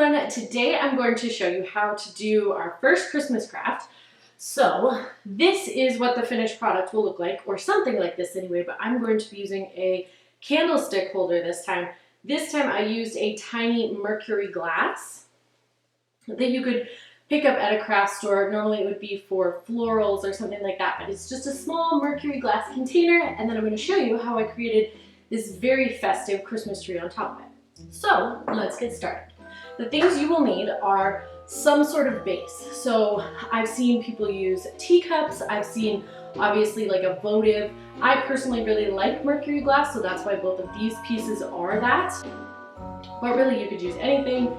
everyone. Today I'm going to show you how to do our first Christmas craft. So this is what the finished product will look like, or something like this anyway, but I'm going to be using a candlestick holder this time. This time I used a tiny mercury glass that you could pick up at a craft store. Normally it would be for florals or something like that, but it's just a small mercury glass container, and then I'm going to show you how I created this very festive Christmas tree on top of it. So let's get started. The things you will need are some sort of base. So I've seen people use teacups, I've seen obviously like a votive. I personally really like mercury glass, so that's why both of these pieces are that. But really you could use anything.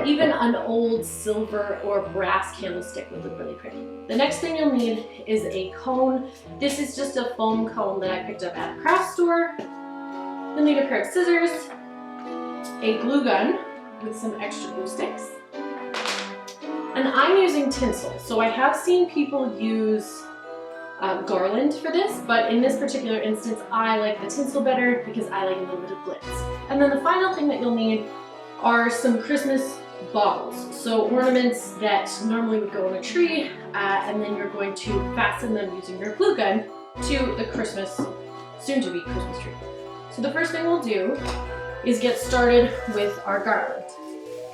Even an old silver or brass candlestick would look really pretty. The next thing you'll need is a cone. This is just a foam cone that I picked up at a craft store. You'll need a pair of scissors, a glue gun with some extra glue sticks, and I'm using tinsel. So I have seen people use garland for this, but in this particular instance I like the tinsel better because I like a little bit of glitz. And then the final thing that you'll need are some Christmas baubles. So ornaments that normally would go on a tree, and then you're going to fasten them using your glue gun to the soon-to-be Christmas tree. So the first thing we'll do is get started with our garland.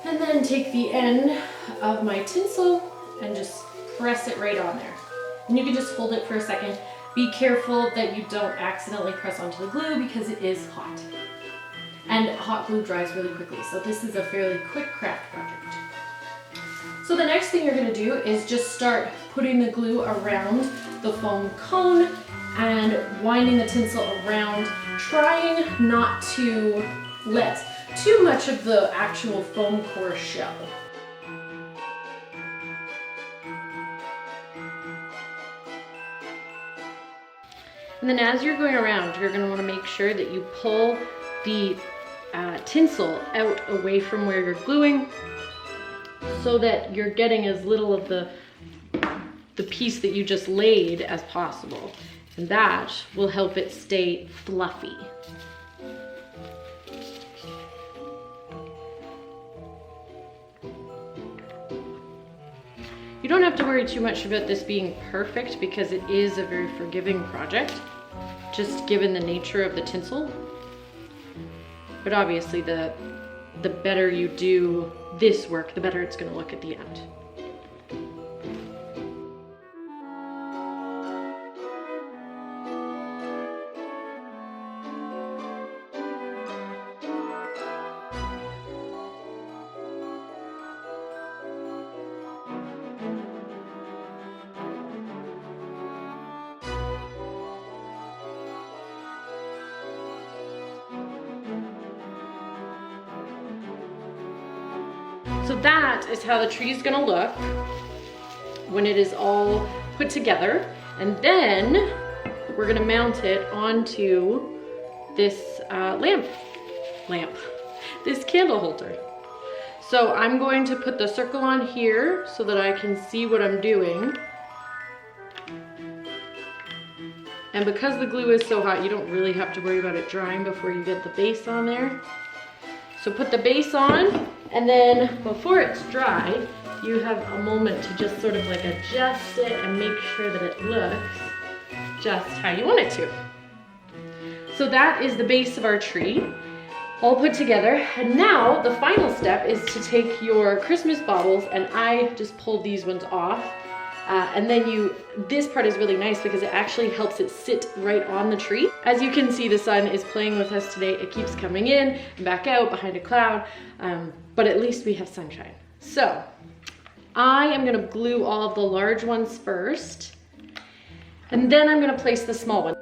And then take the end of my tinsel and just press it right on there. And you can just hold it for a second. Be careful that you don't accidentally press onto the glue because it is hot. And hot glue dries really quickly, so this is a fairly quick craft project. So the next thing you're going to do is just start putting the glue around the foam cone and winding the tinsel around, trying not to let too much of the actual foam core show. And then as you're going around, you're going to want to make sure that you pull the tinsel out away from where you're gluing so that you're getting as little of the piece that you just laid as possible. And that will help it stay fluffy. You don't have to worry too much about this being perfect because it is a very forgiving project, just given the nature of the tinsel. But obviously the better you do this work, the better it's going to look at the end. So that is how the tree is gonna look when it is all put together. And then we're gonna mount it onto this this candle holder. So I'm going to put the circle on here so that I can see what I'm doing. And because the glue is so hot, you don't really have to worry about it drying before you get the base on there. So put the base on, and then before it's dry, you have a moment to just sort of like adjust it and make sure that it looks just how you want it to. So that is the base of our tree, all put together. And now the final step is to take your Christmas baubles, and I just pulled these ones off. And then this part is really nice because it actually helps it sit right on the tree. As you can see, the sun is playing with us today. It keeps coming in and back out behind a cloud, but at least we have sunshine. So I am gonna glue all of the large ones first, and then I'm gonna place the small one.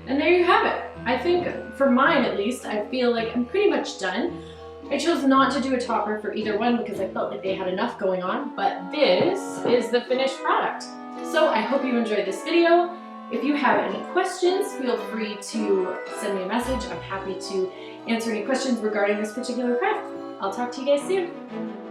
And there you have it. I think for mine at least, I feel like I'm pretty much done. I chose not to do a topper for either one because I felt like they had enough going on, but this is the finished product. So I hope you enjoyed this video. If you have any questions, feel free to send me a message. I'm happy to answer any questions regarding this particular craft. I'll talk to you guys soon.